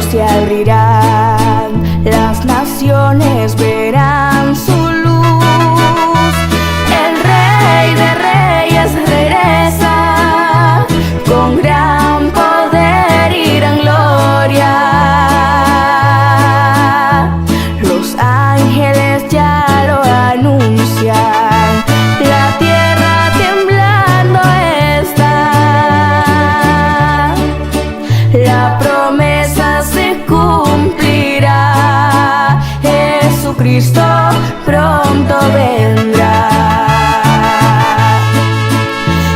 se abrirán, las naciones verán su luz. El Rey de Reyes regresa con gran poder y gran gloria. Los ángeles ya lo anuncian, la tierra temblando está. La promesa se cumplirá, Jesucristo pronto vendrá.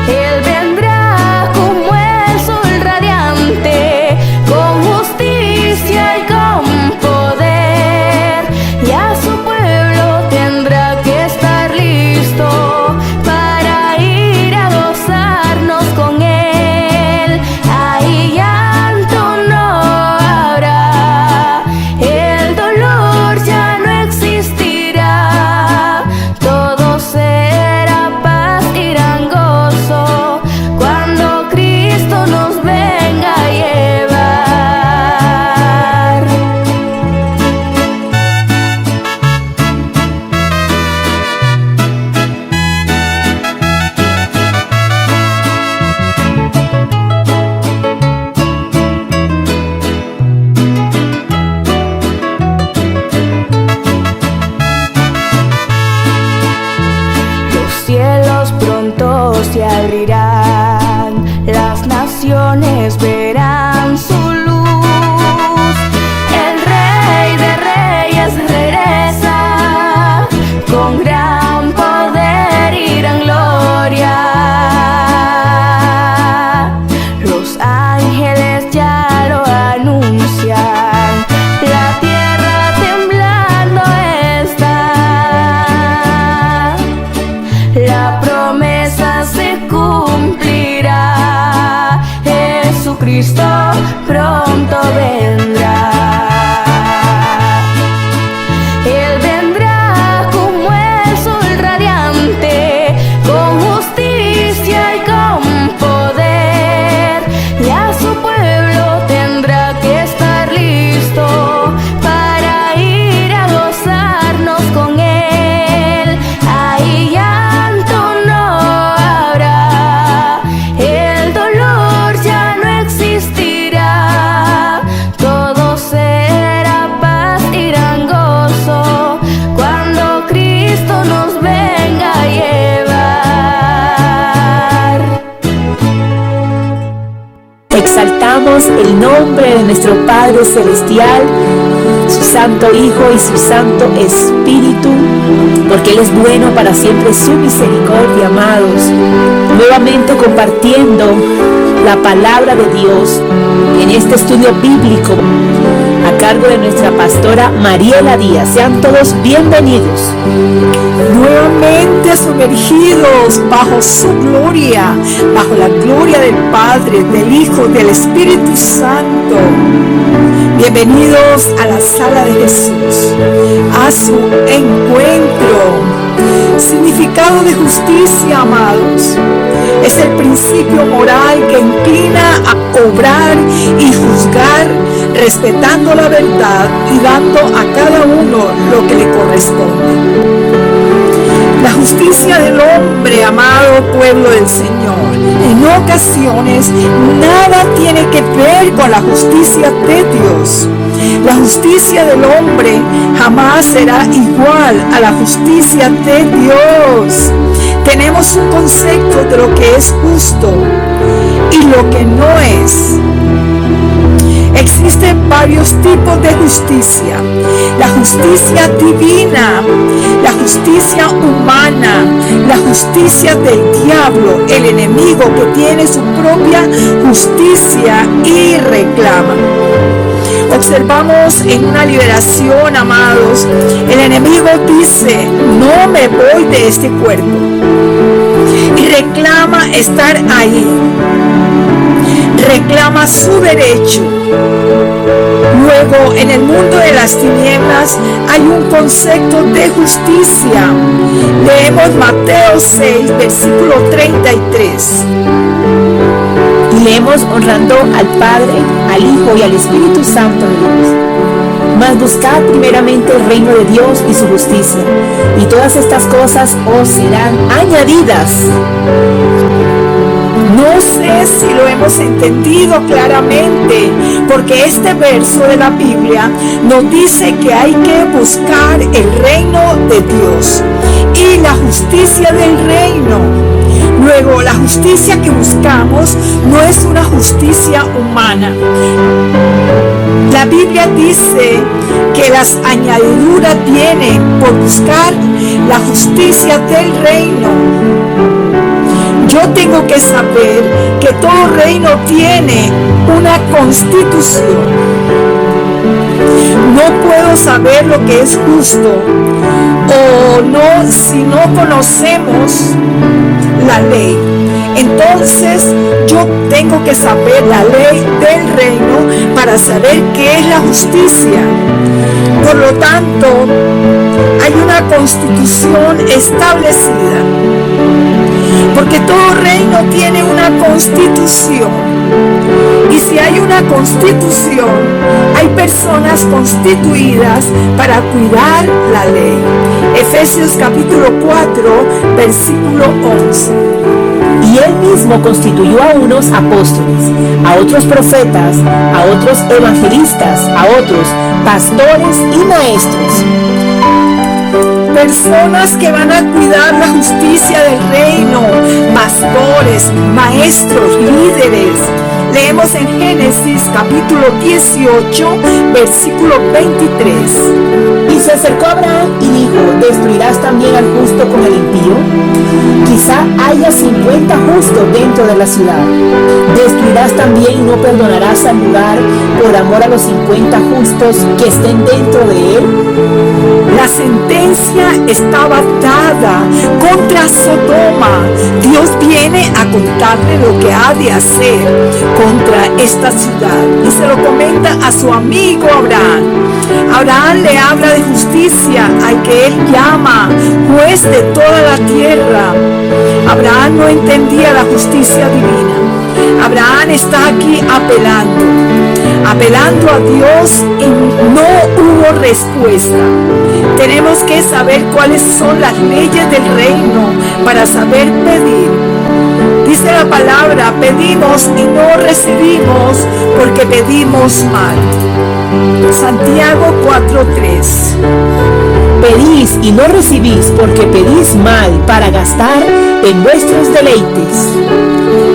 Él vendrá como el sol radiante, con justicia y con poder, y a su pueblo tendrá que estar listo para ir a gozarnos con él. Ahí llanto no habrá, el dolor ya no existirá, todo será paz y gran gozo cuando Cristo nos venga a llevar. Los cielos pronto se abrirán, las naciones verán su luz. El Rey de Reyes regresa con gran poder y gran gloria. Los ángeles ya lo anuncian, la tierra temblando está. La promesa se cumplirá, Jesucristo pronto vendrá. Él vendrá como el sol radiante, con justicia y con poder, y a su pueblo tendrá que estar listo para ir a gozarnos con él. Ahí llanto no habrá, el dolor ya no existirá, todo será paz y gran gozo cuando Cristo nos venga a llevar. Exaltamos el nombre de nuestro Padre Celestial, su Santo Hijo y su Santo Espíritu, porque Él es bueno para siempre, su misericordia, amados. Nuevamente compartiendo la palabra de Dios en este estudio bíblico a cargo de nuestra pastora Mariela Díaz. Sean todos bienvenidos. Nuevamente sumergidos bajo su gloria, bajo la gloria del Padre, del Hijo, del Espíritu Santo. Bienvenidos a la sala de Jesús, a su encuentro. Significado de justicia, amados, es el principio moral que inclina a obrar y juzgar respetando la verdad y dando a cada uno lo que le corresponde. La justicia del hombre, amado pueblo del Señor, en ocasiones nada tiene que ver con la justicia de Dios. La justicia del hombre jamás será igual a la justicia de Dios. Tenemos un concepto de lo que es justo y lo que no es. Existen varios tipos de justicia: la justicia divina, la justicia humana, la justicia del diablo, el enemigo que tiene su propia justicia y reclama. Observamos en una liberación, amados, el enemigo dice: no me voy de este cuerpo, y reclama estar ahí, reclama su derecho. Luego, en el mundo de las tinieblas hay un concepto de justicia. Leemos Mateo 6, versículo 33. Y leemos honrando al Padre, al Hijo y al Espíritu Santo de Dios. Mas buscad primeramente el reino de Dios y su justicia, y todas estas cosas os serán añadidas. No sé si lo hemos entendido claramente, porque este verso de la Biblia nos dice que hay que buscar el reino de Dios y la justicia del reino. Luego, la justicia que buscamos no es una justicia humana. La Biblia dice que las añadiduras vienen por buscar la justicia del reino. Yo tengo que saber que todo reino tiene una constitución. No puedo saber lo que es justo o no si no conocemos la ley. Entonces yo tengo que saber la ley del reino para saber qué es la justicia. Por lo tanto, hay una constitución establecida, porque todo reino tiene una constitución. Y si hay una constitución, hay personas constituidas para cuidar la ley. Efesios capítulo 4, versículo 11. Y él mismo constituyó a unos apóstoles, a otros profetas, a otros evangelistas, a otros pastores y maestros. Personas que van a cuidar la justicia del reino, pastores, maestros, líderes. Leemos en Génesis capítulo 18, versículo 23. Y se acercó a Abraham y dijo: ¿destruirás también al justo con el impío? Quizá haya 50 justos dentro de la ciudad. ¿Destruirás también y no perdonarás al lugar por amor a los 50 justos que estén dentro de él? La sentencia estaba dada contra Sodoma. Dios viene a contarle lo que ha de hacer contra esta ciudad y se lo comenta a su amigo Abraham. Abraham le habla de justicia al que él llama juez de toda la tierra. Abraham no entendía la justicia divina. Abraham está aquí apelando a Dios y no hubo respuesta. Tenemos que saber cuáles son las leyes del reino para saber pedir. Dice la palabra: pedimos y no recibimos porque pedimos mal. Santiago 4:3. Pedís y no recibís porque pedís mal para gastar en vuestros deleites.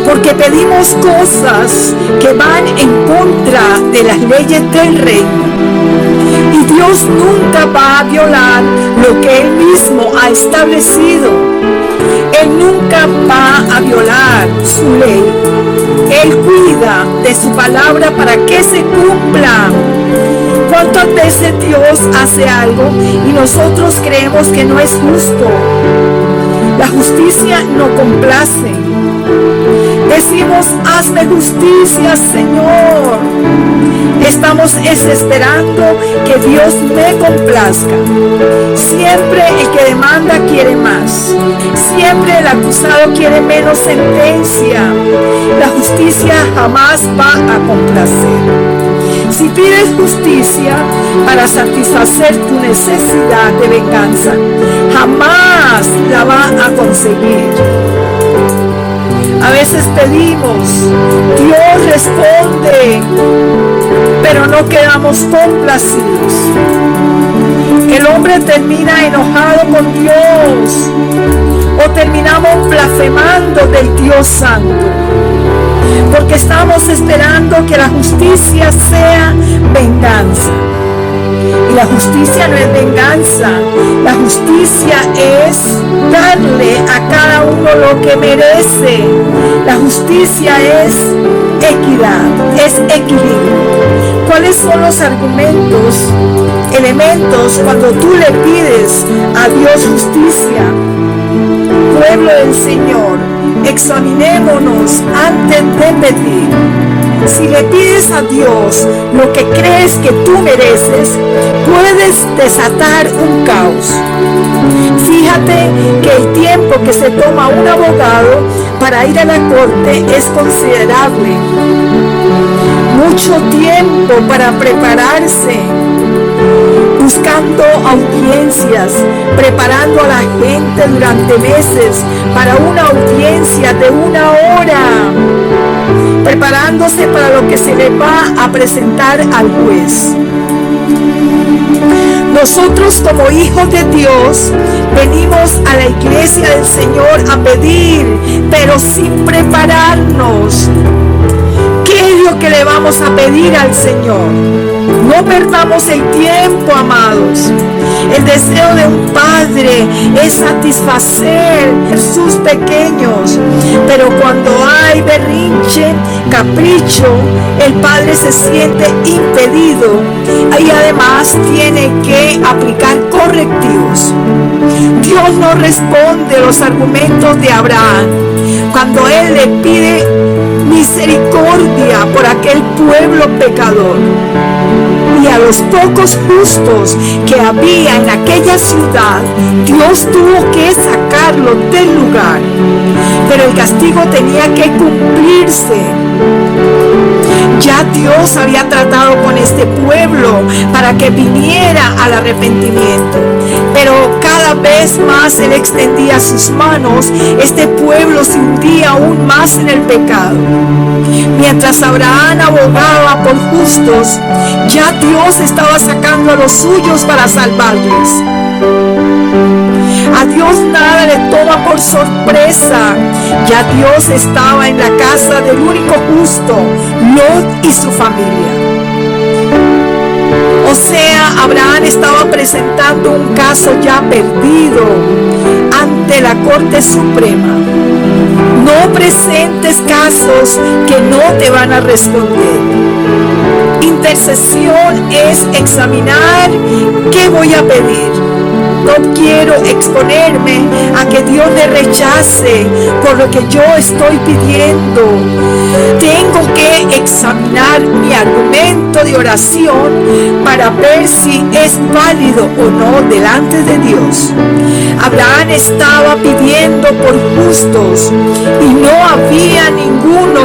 Porque pedimos cosas que van en contra de las leyes del reino. Y Dios nunca va a violar lo que Él mismo ha establecido. Él nunca va a violar su ley. Él cuida de su palabra para que se cumpla. ¿Cuántas veces Dios hace algo y nosotros creemos que no es justo? La justicia no complace. Decimos: hazme justicia, Señor. Estamos esperando que Dios me complazca. Siempre el que demanda quiere más. Siempre el acusado quiere menos sentencia. La justicia jamás va a complacer. Si pides justicia para satisfacer tu necesidad de venganza, jamás la va a conseguir. A veces pedimos, Dios responde, pero no quedamos complacidos. El hombre termina enojado con Dios o terminamos blasfemando del Dios Santo, porque estamos esperando que la justicia sea venganza. Y la justicia no es venganza, la justicia es darle a cada uno lo que merece. La justicia es equidad, es equilibrio. ¿Cuáles son los elementos cuando tú le pides a Dios justicia? Pueblo del Señor, examinémonos antes de pedir. Si le pides a Dios lo que crees que tú mereces, puedes desatar un caos. Fíjate que el tiempo que se toma un abogado para ir a la corte es considerable. Mucho tiempo para prepararse, buscando audiencias, preparando a la gente durante meses para una audiencia de 1 hora, preparándose para lo que se le va a presentar al juez. Nosotros como hijos de Dios venimos a la iglesia del Señor a pedir, pero sin prepararnos. ¿Qué es lo que le vamos a pedir al Señor? No perdamos el tiempo, amados. El deseo de un padre es satisfacer sus pequeños, pero cuando hay berrinche, capricho, el padre se siente impedido y además tiene que aplicar correctivos. Dios no responde los argumentos de Abraham cuando él le pide misericordia por aquel pueblo pecador. Y a los pocos justos que había en aquella ciudad, Dios tuvo que sacarlo del lugar. Pero el castigo tenía que cumplirse. Ya Dios había tratado con este pueblo para que viniera al arrepentimiento. Pero cada vez más Él extendía sus manos, este pueblo se hundía aún más en el pecado. Mientras Abraham abogaba por justos, ya Dios estaba sacando a los suyos para salvarles. A Dios nada le toma por sorpresa. Ya Dios estaba en la casa del único justo, Lot y su familia. O sea, Abraham estaba presentando un caso ya perdido ante la Corte Suprema. No presentes casos que no te van a responder. Intercesión es examinar qué voy a pedir. No quiero exponerme a que Dios me rechace por lo que yo estoy pidiendo. Tengo que examinar mi argumento de oración para ver si es válido o no delante de Dios. Abraham estaba pidiendo por justos y no había ninguno.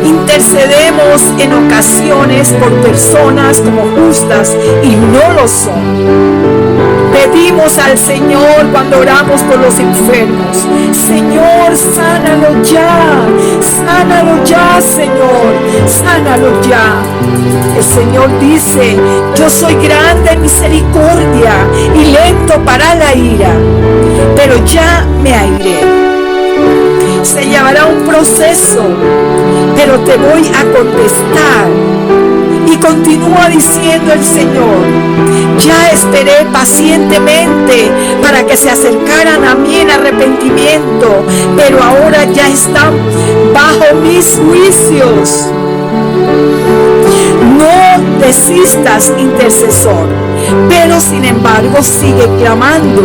Intercedemos en ocasiones por personas como justas y no lo son. Pedimos al Señor cuando oramos por los enfermos: Señor, sánalo ya, Señor, sánalo ya. El Señor dice: yo soy grande en misericordia y lento para la ira, pero ya me airé. Se llevará un proceso, pero te voy a contestar. Y continúa diciendo el Señor: ya esperé pacientemente para que se acercaran a mí en arrepentimiento, pero ahora ya están bajo mis juicios. No desistas, intercesor, pero sin embargo sigue clamando.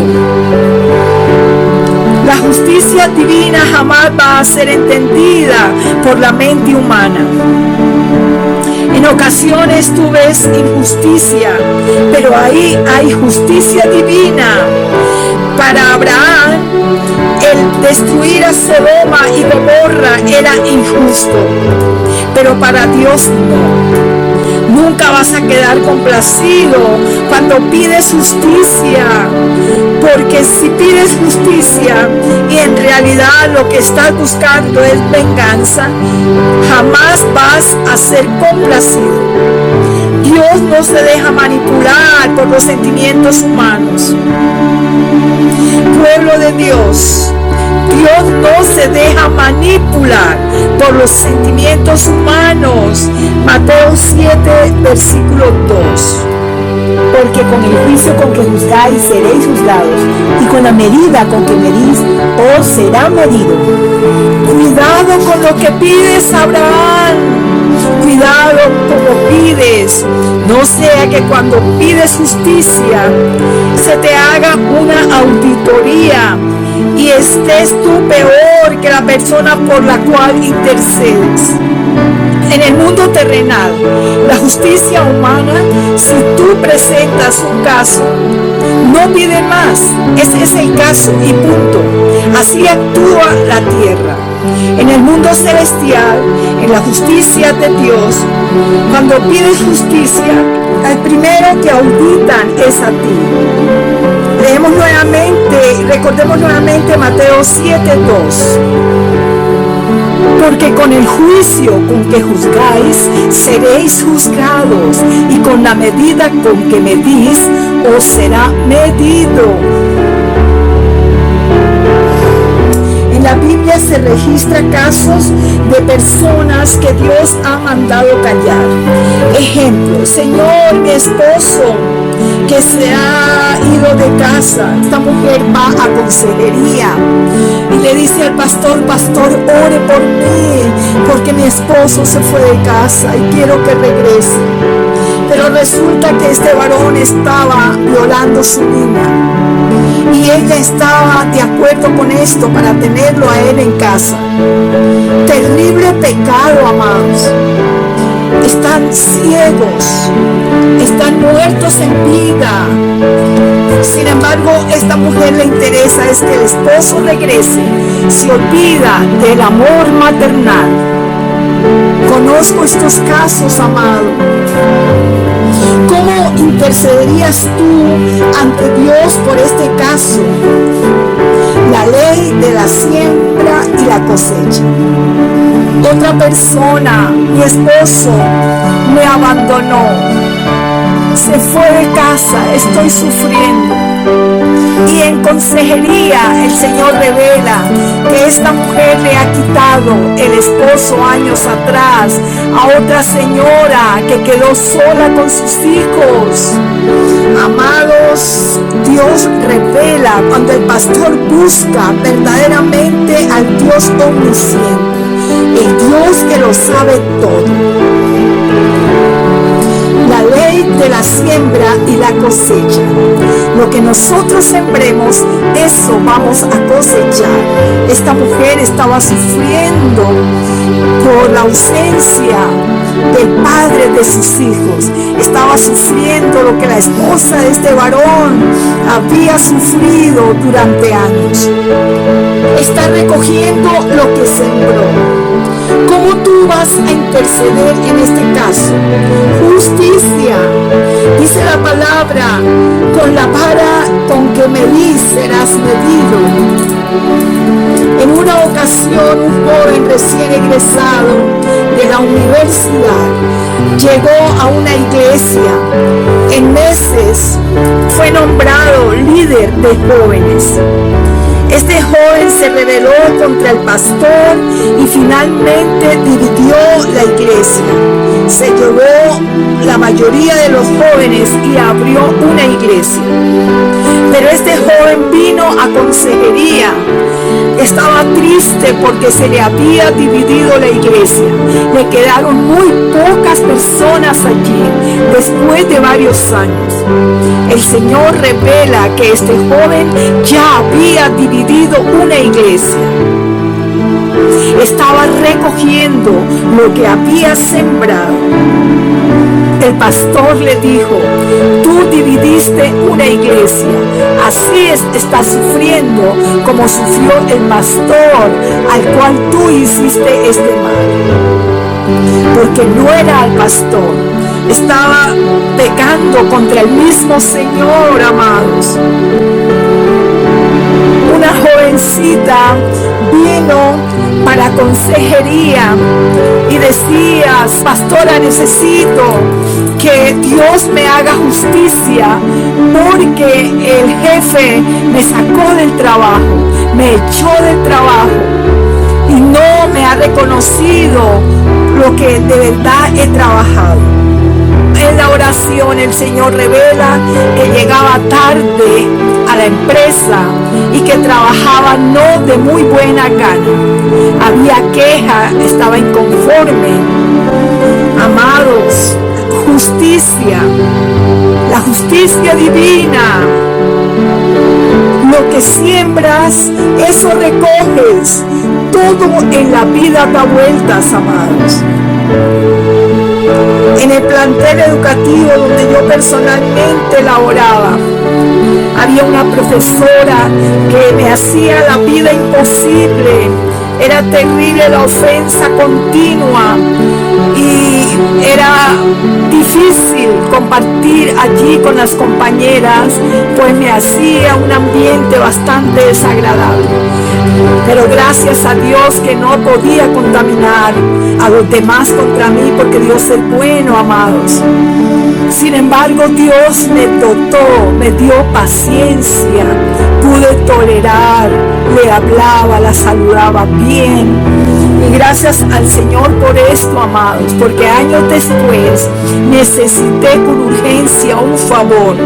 La justicia divina jamás va a ser entendida por la mente humana. En ocasiones tú ves injusticia, pero ahí hay justicia divina. Para Abraham, el destruir a Sodoma y Gomorra era injusto, pero para Dios no. Nunca vas a quedar complacido cuando pides justicia, porque si pides justicia y en realidad lo que estás buscando es venganza, jamás vas a ser complacido. Dios no se deja manipular por los sentimientos humanos. Pueblo de Dios, Dios no se deja manipular por los sentimientos humanos. Mateo 7, versículo 2. Porque con el juicio con que juzgáis seréis juzgados, y con la medida con que medís os será medido. Cuidado con lo que pides, Abraham. Cuidado como pides. No sea que cuando pides justicia se te haga una auditoría y estés tú peor que la persona por la cual intercedes. En el mundo terrenal, la justicia humana, si tú presentas un caso, no pide más. Ese es el caso y punto. Así actúa la tierra. En el mundo celestial, en la justicia de Dios, cuando pides justicia, el primero que auditan es a ti. Recordemos nuevamente Mateo 7:2. Porque con el juicio con que juzgáis, seréis juzgados, y con la medida con que medís, os será medido. En la Biblia se registran casos de personas que Dios ha mandado callar. Ejemplo, Señor, mi esposo que se ha ido de casa, esta mujer va a consejería y le dice al pastor, pastor, ore por mí, porque mi esposo se fue de casa y quiero que regrese. Pero resulta que este varón estaba violando a su niña y ella estaba de acuerdo con esto para tenerlo a él en casa. Terrible pecado, amados. Están ciegos, están muertos en vida. Sin embargo, esta mujer le interesa es que el esposo regrese. Se olvida del amor maternal. Conozco estos casos, amado. ¿Cómo intercederías tú ante Dios por este caso? La ley de la siembra y la cosecha. Otra persona, mi esposo me abandonó, se fue de casa, estoy sufriendo. Y en consejería el Señor revela que esta mujer le ha quitado el esposo años atrás a otra señora que quedó sola con sus hijos. Amados, Dios revela cuando el pastor busca verdaderamente al Dios omnisciente, el Dios que lo sabe todo. La ley de la siembra y la cosecha. Lo que nosotros sembremos, eso vamos a cosechar. Esta mujer estaba sufriendo por la ausencia del padre de sus hijos. Estaba sufriendo lo que la esposa de este varón había sufrido durante años. Está recogiendo lo que sembró. ¿Cómo tú vas a interceder en este caso? Justicia. Dice la palabra, con la vara con que medís serás medido. En una ocasión, un joven recién egresado de la universidad llegó a una iglesia. En meses fue nombrado líder de jóvenes. Este joven se rebeló contra el pastor y finalmente dividió la iglesia. Se llevó la mayoría de los jóvenes y abrió una iglesia. Pero este joven vino a consejería. Estaba triste porque se le había dividido la iglesia. Le quedaron muy pocas personas allí después de varios años. El Señor revela que este joven ya había dividido una iglesia. Estaba recogiendo lo que había sembrado. El pastor le dijo, tú dividiste una iglesia, así estás sufriendo como sufrió el pastor al cual tú hiciste este mal. Porque no era el pastor, estaba pecando contra el mismo Señor, amados. Una jovencita vino para consejería y decía, pastora, necesito que Dios me haga justicia porque el jefe me sacó del trabajo, me echó del trabajo y no me ha reconocido lo que de verdad he trabajado. En la oración el Señor revela que llegaba tarde a la empresa y que trabajaba no de muy buena gana. Había queja, estaba inconforme. Amados, justicia, la justicia divina. Lo que siembras, eso recoges. Todo en la vida da vueltas, amados. En el plantel educativo donde yo personalmente laboraba, había una profesora que me hacía la vida imposible. Era terrible la ofensa continua y era difícil compartir allí con las compañeras, pues me hacía un ambiente bastante desagradable. Pero gracias a Dios que no podía contaminar a los demás contra mí, porque Dios es bueno, amados. Sin embargo, Dios me dotó, me dio paciencia, pude tolerar, le hablaba, la saludaba bien. Y gracias al Señor por esto, amados, porque años después necesité con urgencia un favor.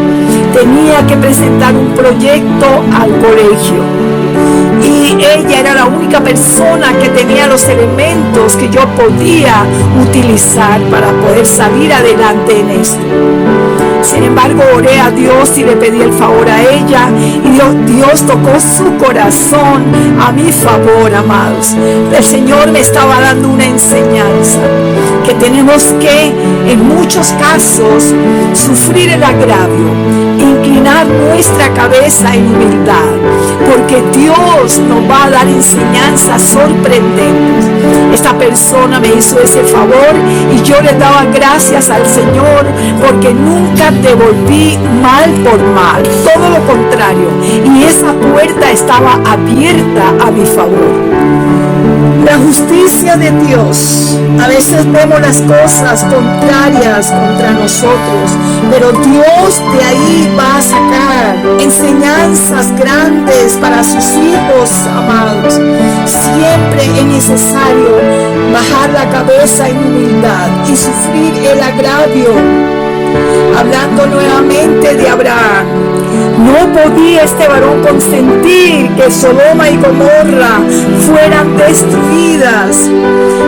Tenía que presentar un proyecto al colegio. Y ella era la única persona que tenía los elementos que yo podía utilizar para poder salir adelante en esto. Sin embargo, oré a Dios y le pedí el favor a ella, y Dios tocó su corazón a mi favor, amados. El Señor me estaba dando una enseñanza, que tenemos que en muchos casos sufrir el agravio, inclinar nuestra cabeza en humildad, porque Dios nos va a dar enseñanzas sorprendentes. Esta persona me hizo ese favor y yo le daba gracias al Señor, porque nunca devolví mal por mal, todo lo contrario, y esa puerta estaba abierta a mi favor. La justicia de Dios, a veces vemos las cosas contrarias contra nosotros, pero Dios de ahí va a sacar enseñanzas grandes para sus hijos, amados. Siempre es necesario bajar la cabeza en humildad y sufrir el agravio. Hablando nuevamente de Abraham, no podía este varón consentir que Sodoma y Gomorra fueran destruidas.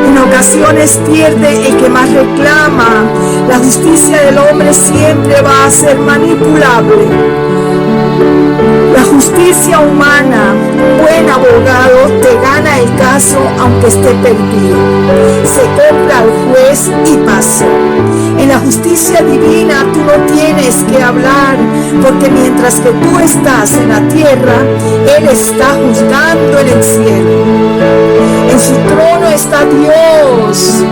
En ocasiones pierde el que más reclama. La justicia del hombre siempre va a ser manipulable. La justicia humana, un buen abogado te gana el caso aunque esté perdido. Se compra al juez y pasó. En la justicia divina tú no tienes que hablar, porque mientras que tú estás en la tierra, Él está juzgando en el cielo. En su trono está Dios.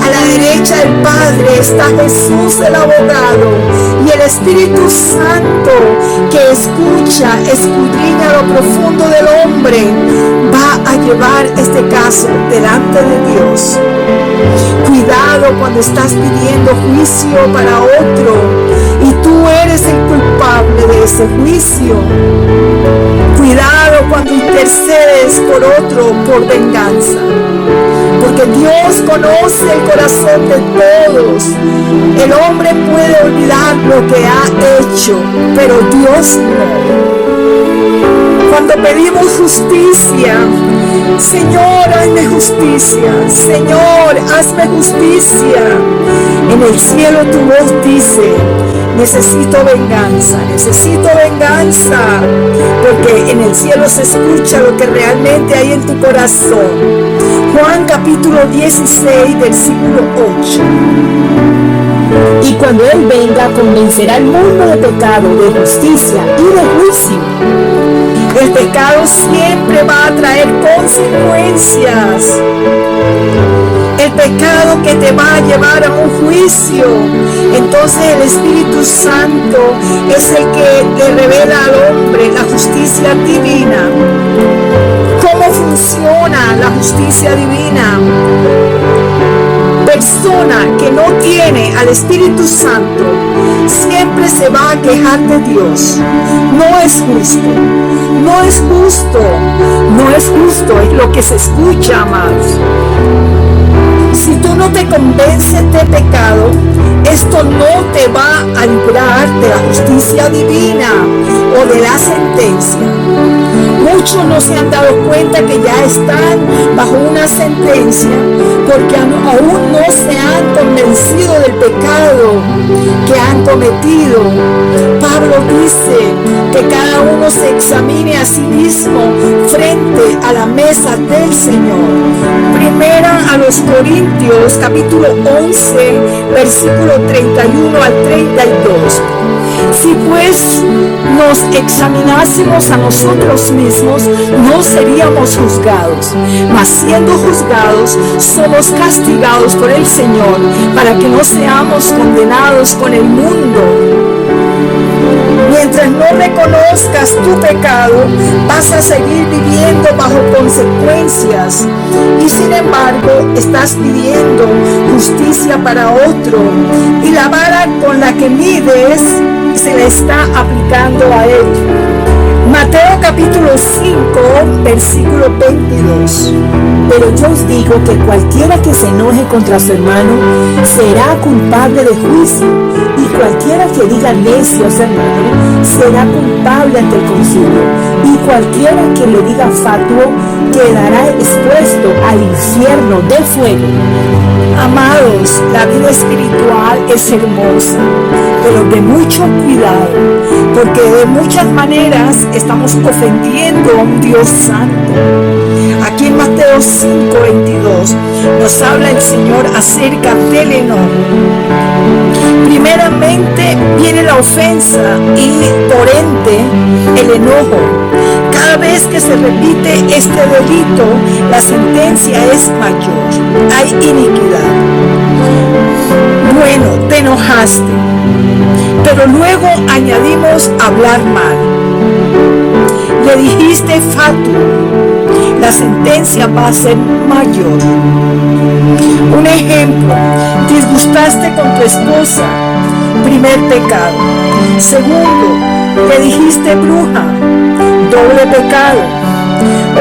A la derecha del Padre está Jesús el abogado, y el Espíritu Santo, que escudriña lo profundo del hombre, va a llevar este caso delante de Dios. Cuidado cuando estás pidiendo juicio para otro y tú eres el culpable de ese juicio. Cuidado cuando intercedes por otro por venganza, porque Dios conoce el corazón de todos. El hombre puede olvidar lo que ha hecho, pero Dios no. Cuando pedimos justicia, Señor, hazme justicia, Señor, hazme justicia. En el cielo tu voz dice: necesito venganza, porque en el cielo se escucha lo que realmente hay en tu corazón. Juan capítulo 16, versículo 8. Y cuando Él venga, convencerá al mundo de pecado, de justicia y de juicio. El pecado siempre va a traer consecuencias. El pecado que te va a llevar a un juicio. Entonces el Espíritu Santo es el que le revela al hombre la justicia divina. ¿Cómo funciona la justicia divina? Persona que no tiene al Espíritu Santo siempre se va a quejar de Dios. No es justo, no es justo, no es justo, es lo que se escucha, amados. Si tú no te convences de pecado, esto no te va a librar de la justicia divina o de la sentencia. Muchos no se han dado cuenta que ya están bajo una sentencia porque aún no se han convencido del pecado que han cometido. Pablo dice que cada uno se examine a sí mismo frente a la mesa del Señor. Primera a los Corintios, capítulo 11, versículo 31 al 32. Si pues nos examinásemos a nosotros mismos, no seríamos juzgados, mas siendo juzgados, somos castigados por el Señor, para que no seamos condenados con el mundo. Mientras no reconozcas tu pecado, vas a seguir viviendo bajo consecuencias y sin embargo estás pidiendo justicia para otro y la vara con la que mides se le está aplicando a él. Mateo capítulo 5, versículo 22. Pero yo os digo que cualquiera que se enoje contra su hermano será culpable de juicio, y cualquiera que diga necio a su hermano será culpable ante el concilio, y cualquiera que le diga fatuo quedará expuesto al infierno de fuego. Amados, la vida espiritual es hermosa, pero de mucho cuidado, porque de muchas maneras estamos ofendiendo a un Dios santo. Aquí en Mateo 5:22 nos habla el Señor acerca del enojo. Primeramente viene la ofensa y por ende el enojo. Cada vez que se repite este delito, la sentencia es mayor. Hay iniquidad. Bueno, te enojaste, pero luego añadimos hablar mal. Le dijiste fatuo, la sentencia va a ser mayor. Un ejemplo, disgustaste con tu esposa, primer pecado. Segundo, le dijiste bruja, doble pecado.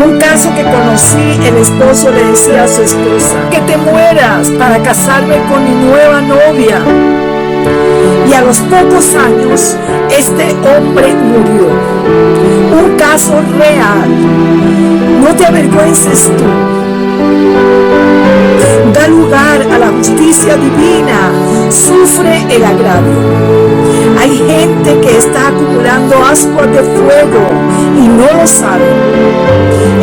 Un caso que conocí, el esposo le decía a su esposa, que te mueras para casarme con mi nueva novia. Y a los pocos años, este hombre murió. Un caso real. No te avergüences tú. Da lugar a la justicia divina. Sufre el agravio. Hay gente que está acumulando ascuas de fuego y no lo sabe.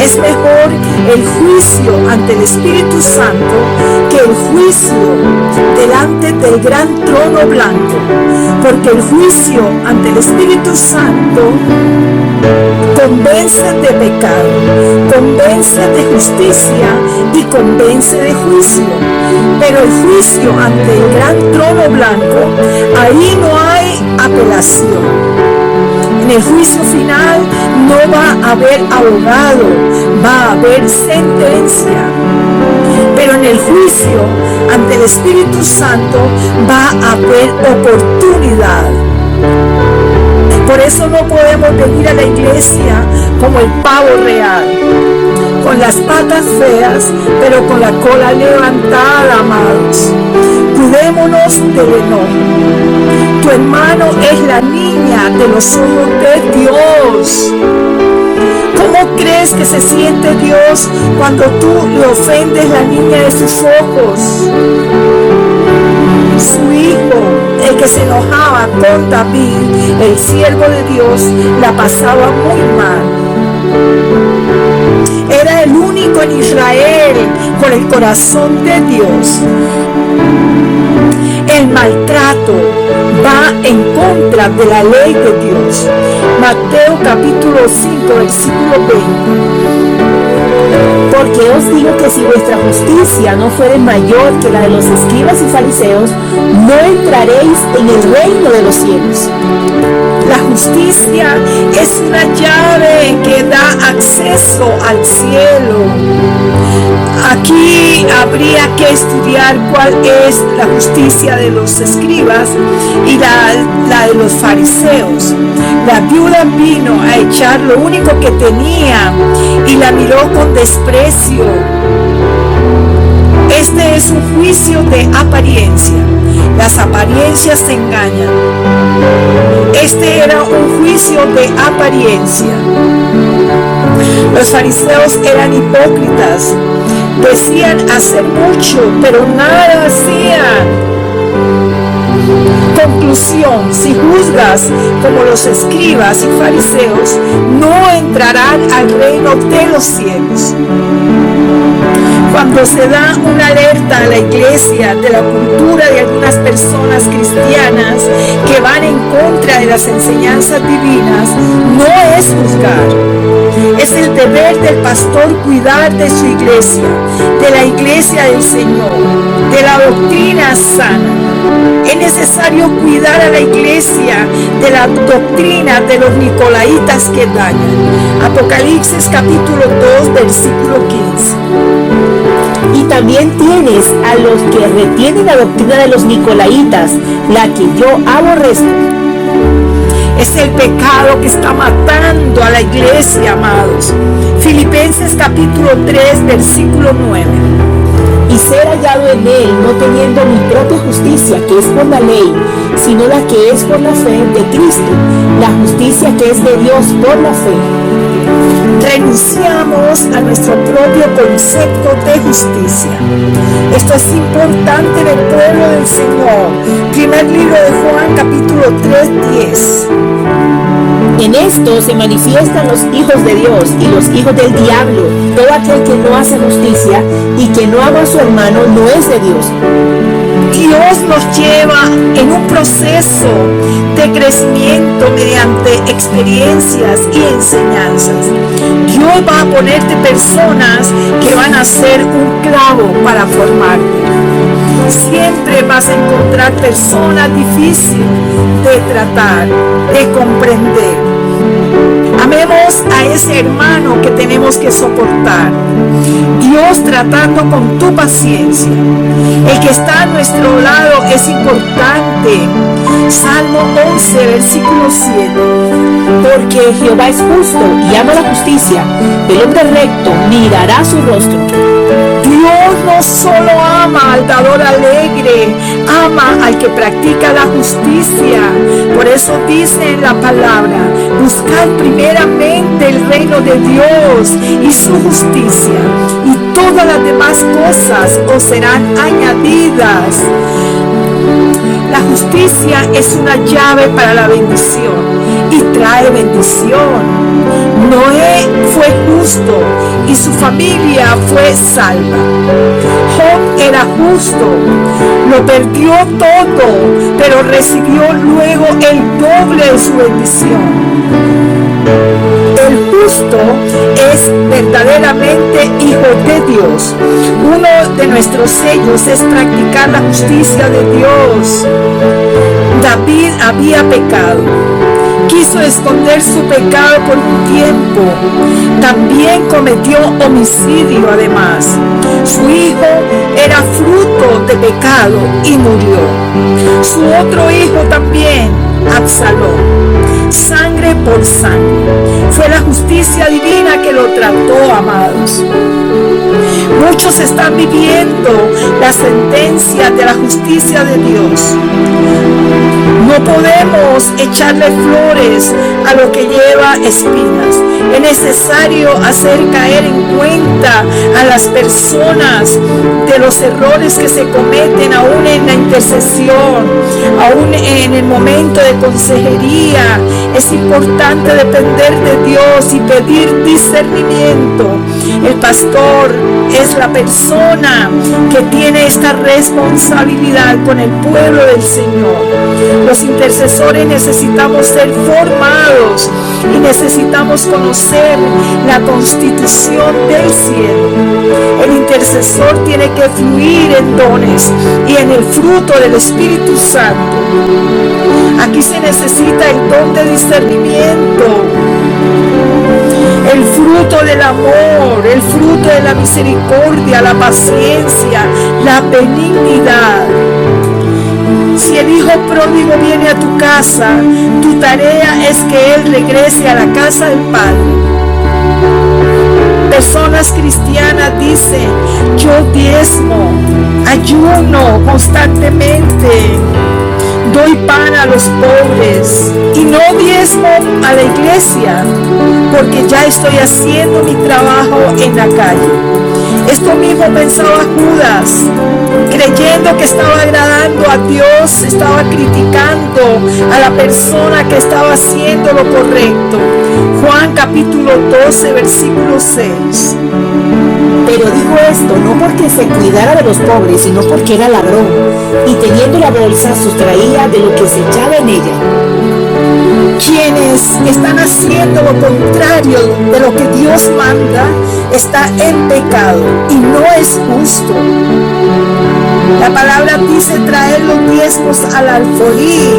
Es mejor el juicio ante el Espíritu Santo que el juicio delante del gran trono blanco, porque el juicio ante el Espíritu Santo convence de pecado, convence de justicia y convence de juicio. Pero el juicio ante el gran trono blanco, ahí no hay apelación. En el juicio final no va a haber abogado, va a haber sentencia. Pero en el juicio ante el Espíritu Santo va a haber oportunidad. Por eso no podemos venir a la iglesia como el pavo real, con las patas feas, pero con la cola levantada, amados. Cuidémonos del enojo. Tu hermano es la niña de los ojos de Dios. ¿Cómo crees que se siente Dios cuando tú le ofendes la niña de sus ojos? Su hijo, el que se enojaba con David, el siervo de Dios, la pasaba muy mal. Era el único en Israel con el corazón de Dios. El maltrato va en contra de la ley de Dios. Mateo capítulo 5, versículo 20. Porque os digo que si vuestra justicia no fuere mayor que la de los escribas y fariseos, no entraréis en el reino de los cielos. La justicia es una llave que da acceso al cielo. Aquí habría que estudiar cuál es la justicia de los escribas y la de los fariseos. La viuda vino a echar lo único que tenía y la miró con desprecio. Este es un juicio de apariencia. Las apariencias te engañan. Este era un juicio de apariencia. Los fariseos eran hipócritas. Decían hacer mucho, pero nada hacían. Conclusión: si juzgas como los escribas y fariseos, no entrarán al reino de los cielos. Cuando cuando se da una alerta a la iglesia de la cultura de algunas personas cristianas que van en contra de las enseñanzas divinas, no es juzgar. Es el deber del pastor cuidar de su iglesia, de la iglesia del Señor, de la doctrina sana. Es necesario cuidar a la iglesia de la doctrina de los nicolaitas que dañan. Apocalipsis capítulo 2, versículo 15. Y también tienes a los que retienen la doctrina de los nicolaitas, la que yo aborrezco. Es el pecado que está matando a la iglesia, amados. Filipenses capítulo 3, versículo 9. Y ser hallado en él, no teniendo mi propia justicia, que es por la ley, sino la que es por la fe de Cristo, la justicia que es de Dios por la fe. Renunciamos a nuestro propio concepto de justicia. Esto es importante en el pueblo del Señor. Primer libro de Juan, capítulo 3, 10. En esto se manifiestan los hijos de Dios y los hijos del diablo. Todo aquel que no hace justicia y que no ama a su hermano no es de Dios. Dios nos lleva en un proceso de crecimiento mediante experiencias y enseñanzas. Dios va a ponerte personas que van a ser un clavo para formarte. Siempre vas a encontrar personas difíciles de tratar, de comprender. Amemos a ese hermano que tenemos que soportar. Dios tratando con tu paciencia. El que está a nuestro lado es importante. Salmo 11, versículo 7. Porque Jehová es justo y ama la justicia. El hombre recto mirará su rostro. Dios no solo ama al dador alegre, ama al que practica la justicia. Por eso dice en la palabra: buscad primeramente el reino de Dios y su justicia, y todas las demás cosas os serán añadidas. La justicia es una llave para la bendición y trae bendición. Noé fue justo y su familia fue salva. Job era justo, lo perdió todo, pero recibió luego el doble de su bendición. El justo es verdaderamente hijo de Dios. Uno de nuestros sellos es practicar la justicia de Dios. David había pecado. Quiso esconder su pecado por un tiempo. También cometió homicidio además. Su hijo era fruto de pecado y murió. Su otro hijo también, Absalón. Sangre por sangre. Fue la justicia divina que lo trató, amados. Muchos están viviendo la sentencia de la justicia de Dios. No podemos echarle flores a lo que lleva espinas. Es necesario hacer caer en cuenta a las personas de los errores que se cometen aún en la intercesión, aún en el momento de consejería. Es importante depender de Dios y pedir discernimiento. El pastor es la persona que tiene esta responsabilidad con el pueblo del Señor. Los intercesores necesitamos ser formados y necesitamos conocer la constitución del cielo. El intercesor tiene que fluir en dones y en el fruto del Espíritu Santo. Aquí se necesita el don de discernimiento, el fruto del amor, el fruto de la misericordia, la paciencia, la benignidad. Si el hijo pródigo viene a tu casa, tu tarea es que él regrese a la casa del Padre. Personas cristianas dicen: yo diezmo, ayuno constantemente, doy pan a los pobres y no diezmo a la iglesia porque ya estoy haciendo mi trabajo en la calle. Esto mismo pensaba Judas, creyendo que estaba agradando a Dios, estaba criticando a la persona que estaba haciendo lo correcto. Juan capítulo 12, versículo 6. Pero digo esto no porque se cuidara de los pobres, sino porque era ladrón, y teniendo la bolsa sustraía de lo que se echaba en ella. Quienes están haciendo lo contrario de lo que Dios manda, está en pecado y no es justo. La palabra dice traer los diezmos al alfolí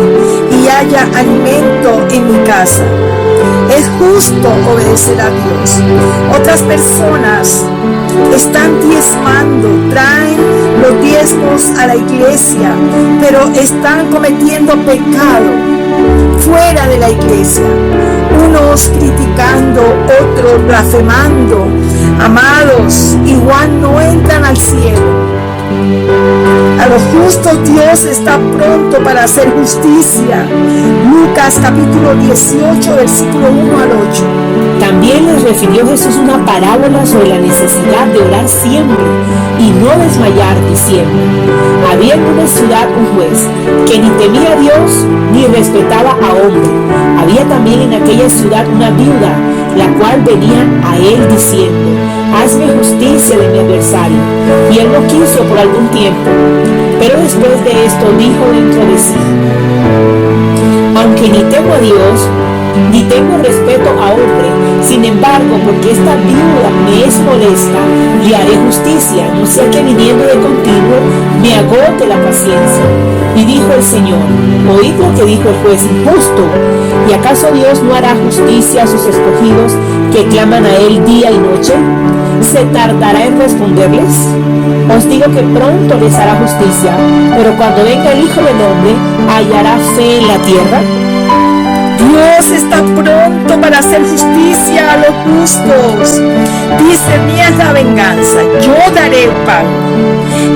y haya alimento en mi casa. Es justo obedecer a Dios. Otras personas están diezmando, traen los diezmos a la iglesia, pero están cometiendo pecado fuera de la iglesia. Unos criticando, otros blasfemando. Amados, igual no entran al cielo. A los justos Dios está pronto para hacer justicia. Lucas capítulo 18, versículo 1 al 8. También les refirió Jesús una parábola sobre la necesidad de orar siempre y no desmayar, diciendo: había en una ciudad un juez que ni temía a Dios ni respetaba a hombre. Había también en aquella ciudad una viuda, la cual venía a él diciendo: hazme justicia de mi adversario. Y él no quiso por algún tiempo, pero después de esto dijo dentro de sí: aunque ni temo a Dios, ni tengo respeto a hombre, sin embargo, porque esta viuda me es molesta, le haré justicia, no sea que viniendo de continuo me agote la paciencia. Y dijo el Señor: oíd lo que dijo el juez injusto. ¿Y acaso Dios no hará justicia a sus escogidos que claman a él día y noche? ¿Se tardará en responderles? Os digo que pronto les hará justicia, pero cuando venga el Hijo del Hombre, ¿hallará fe en la tierra? Dios está pronto para hacer justicia a los justos. Dice: mía es la venganza, yo daré el pago.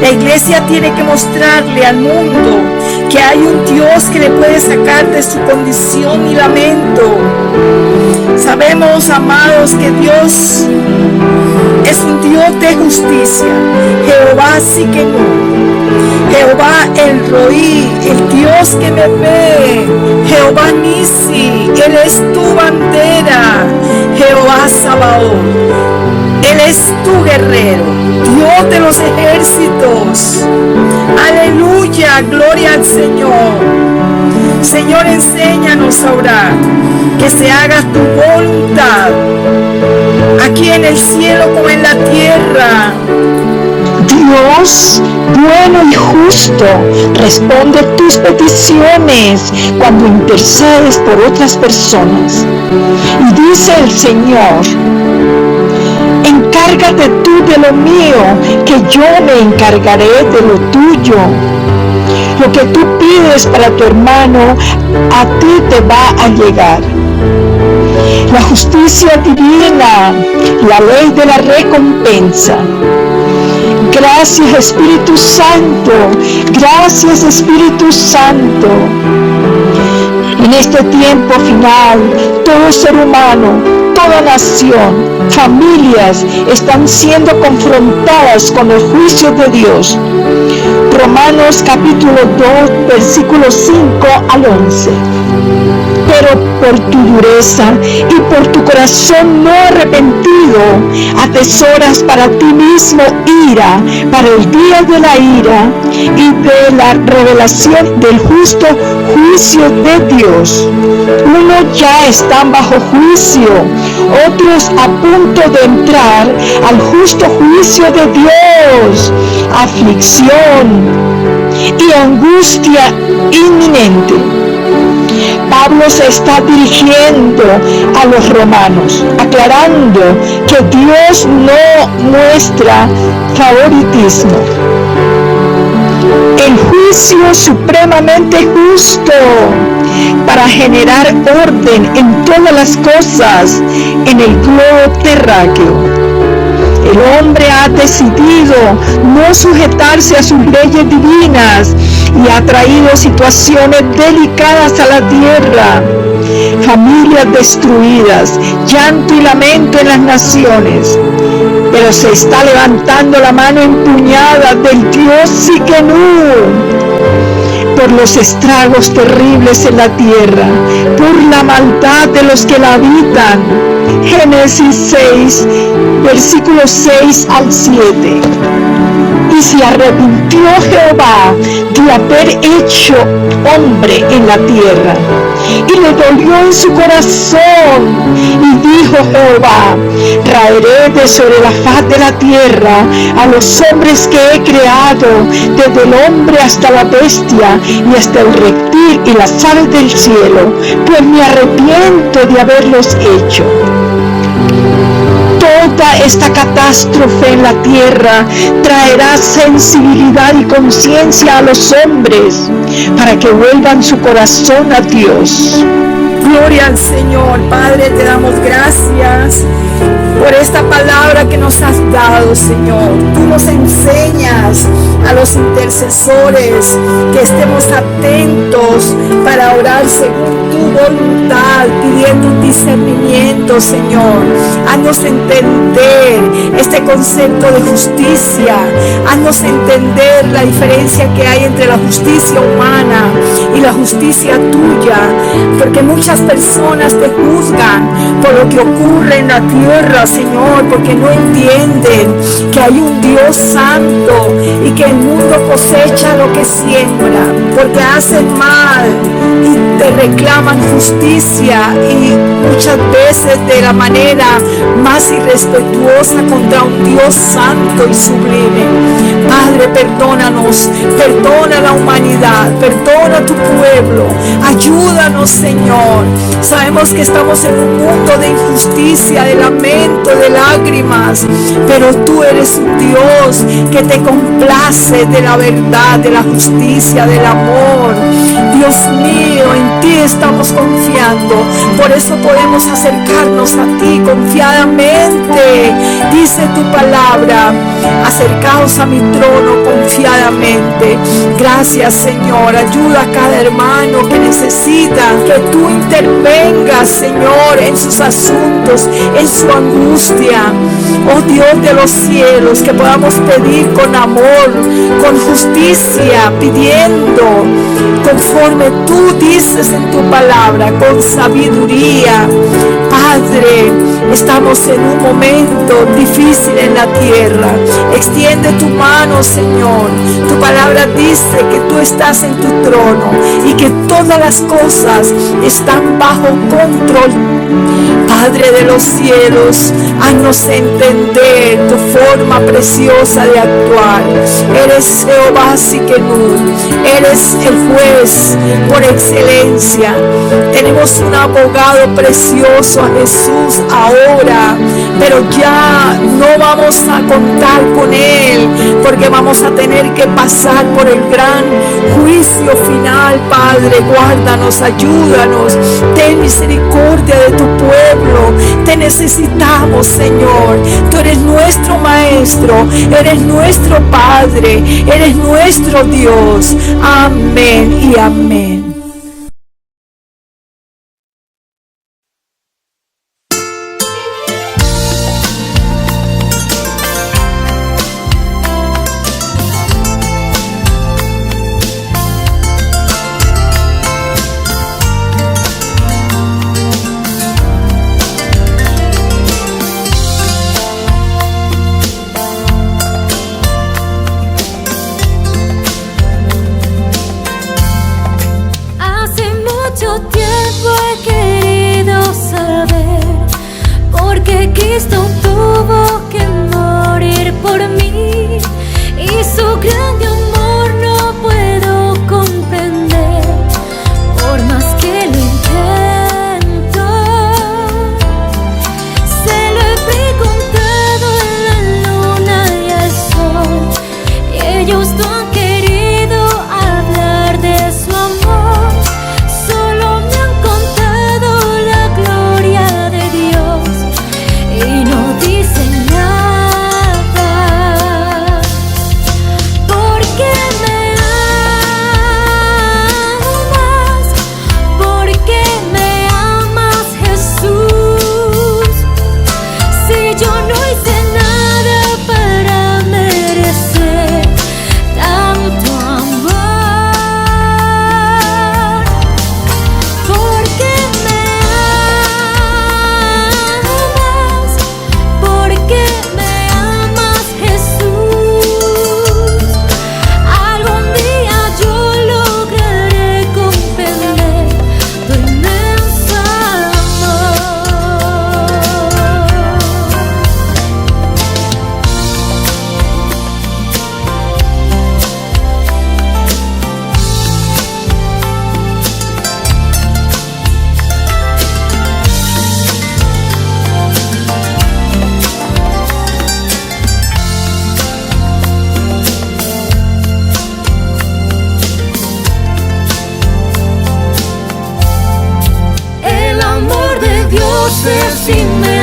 La iglesia tiene que mostrarle al mundo que hay un Dios que le puede sacar de su condición y lamento. Sabemos, amados, que Dios es un Dios de justicia. Jehová sí que no. Jehová el Roí, el Dios que me ve. Jehová Nisi, Él es tu bandera. Jehová Sabaoth, Él es tu guerrero, Dios de los ejércitos. Aleluya, gloria al Señor. Señor, enséñanos a orar, que se haga tu voluntad, aquí en el cielo como en la tierra. Dios, bueno y justo, responde tus peticiones cuando intercedes por otras personas. Y dice el Señor: encárgate tú de lo mío, que yo me encargaré de lo tuyo. Lo que tú pides para tu hermano, a ti te va a llegar. La justicia divina, la ley de la recompensa. Gracias, Espíritu Santo. Gracias, Espíritu Santo. En este tiempo final, todo ser humano, toda nación, familias están siendo confrontadas con el juicio de Dios. Romanos capítulo 2, versículos 5 al 11. Pero por tu dureza y por tu corazón no arrepentido, atesoras para ti mismo ira, para el día de la ira y de la revelación del justo juicio de Dios. Unos ya están bajo juicio, otros a punto de entrar al justo juicio de Dios. Aflicción y angustia inminente. Pablo se está dirigiendo a los romanos, aclarando que Dios no muestra favoritismo. El juicio supremamente justo para generar orden en todas las cosas en el globo terráqueo. El hombre ha decidido no sujetarse a sus leyes divinas y ha traído situaciones delicadas a la tierra. Familias destruidas, llanto y lamento en las naciones. Pero se está levantando la mano empuñada del Dios Siquenú por los estragos terribles en la tierra, por la maldad de los que la habitan. Génesis 6, versículos 6 al 7. se arrepintió Jehová de haber hecho hombre en la tierra, y le dolió en su corazón, y dijo Jehová: raeré de sobre la faz de la tierra a los hombres que he creado, desde el hombre hasta la bestia, y hasta el reptil y las aves del cielo, pues me arrepiento de haberlos hecho. Toda esta catástrofe en la tierra traerá sensibilidad y conciencia a los hombres para que vuelvan su corazón a Dios. Gloria al Señor. Padre, te damos gracias por esta palabra que nos has dado, Señor. Tú nos enseñas a los intercesores que estemos atentos para orar según tu voluntad, pidiendo un discernimiento, Señor. Haznos entender este concepto de justicia. Haznos entender la diferencia que hay entre la justicia humana y la justicia tuya, porque muchas personas te juzgan por lo que ocurre en la tierra, Señor, porque no entienden que hay un Dios santo y que el mundo cosecha lo que siembra, porque hacen mal y te reclaman justicia, y muchas veces de la manera más irrespetuosa contra un Dios santo y sublime. Padre, perdónanos, perdona la humanidad, perdona a tu pueblo, ayúdanos, Señor. Sabemos que estamos en un mundo de injusticia, de lamento, de lágrimas, pero tú eres un Dios que te complace de la verdad, de la justicia, del amor. Dios mío, en ti estamos confiando, por eso podemos acercarnos a ti confiadamente. Dice tu palabra: acercaos a mi trono confiadamente. Gracias, Señor. Ayuda a cada hermano que necesita que tú intervengas, Señor, en sus asuntos, en su angustia. Oh Dios de los cielos, que podamos pedir con amor, con justicia, pidiendo conforme tú dices en tu palabra, con sabiduría. Padre, estamos en un momento difícil en la tierra. Extiende tu mano, Señor. Tu palabra dice que tú estás en tu trono y que todas las cosas están bajo control. Padre de los cielos, haznos entender tu forma preciosa de actuar. Eres Jehová Tsidkenu, eres el juez por excelencia. Tenemos un abogado precioso, a Jesús, ahora, pero ya no vamos a contar con él, porque vamos a tener que pasar por el gran juicio final. Padre, guárdanos, ayúdanos, ten misericordia de tu pueblo. Te necesitamos, Señor. Tú eres nuestro Maestro, eres nuestro Padre, eres nuestro Dios. Amén y amén.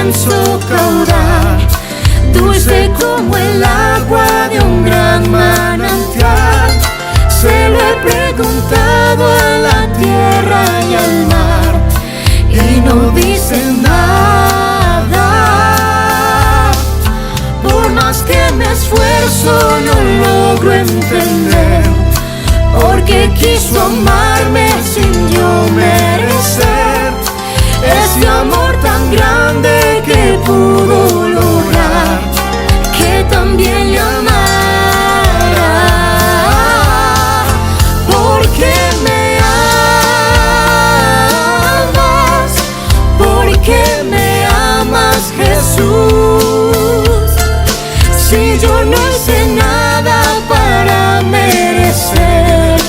inmenso caudal, dulce como el agua de un gran manantial. Se lo he preguntado a la tierra y al mar y no dicen nada. Por más que me esfuerzo no logro entender por qué quiso amarme sin yo merecer ese amor tan grande que pudo lograr que también le amara. ¿Por qué me amas? ¿Por qué me amas, Jesús? Si yo no hice nada para merecer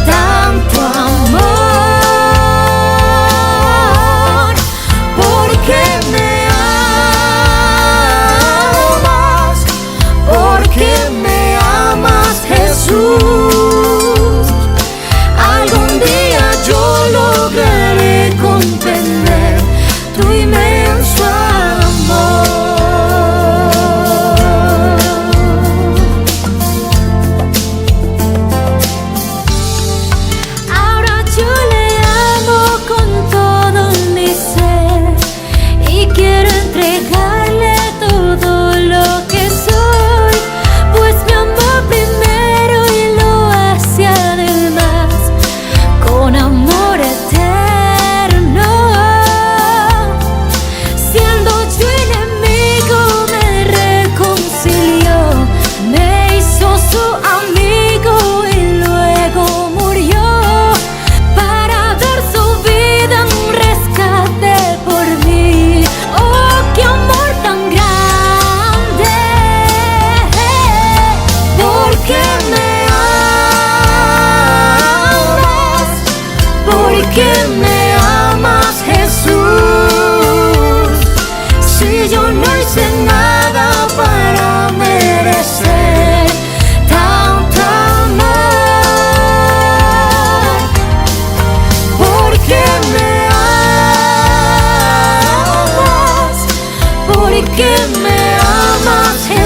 tanto amor. ¿Por qué me amas? ¿Por qué me amas, Jesús? Algún día yo lograré comprender tu inmenso amor. Ahora yo le amo con todo mi ser y quiero entregarle todo lo que soy, pues me amó primero y lo hace además con amor eterno. Siendo yo enemigo me reconcilió, me hizo su amigo y luego murió para dar su vida en rescate por mí. Oh, qué amor tan grande. ¿Por qué me amas? ¿Por qué me amas, Jesús? Si yo no hice nada para merecer tanto amor. ¿Por qué me amas? ¿Por qué me amas, Jesús?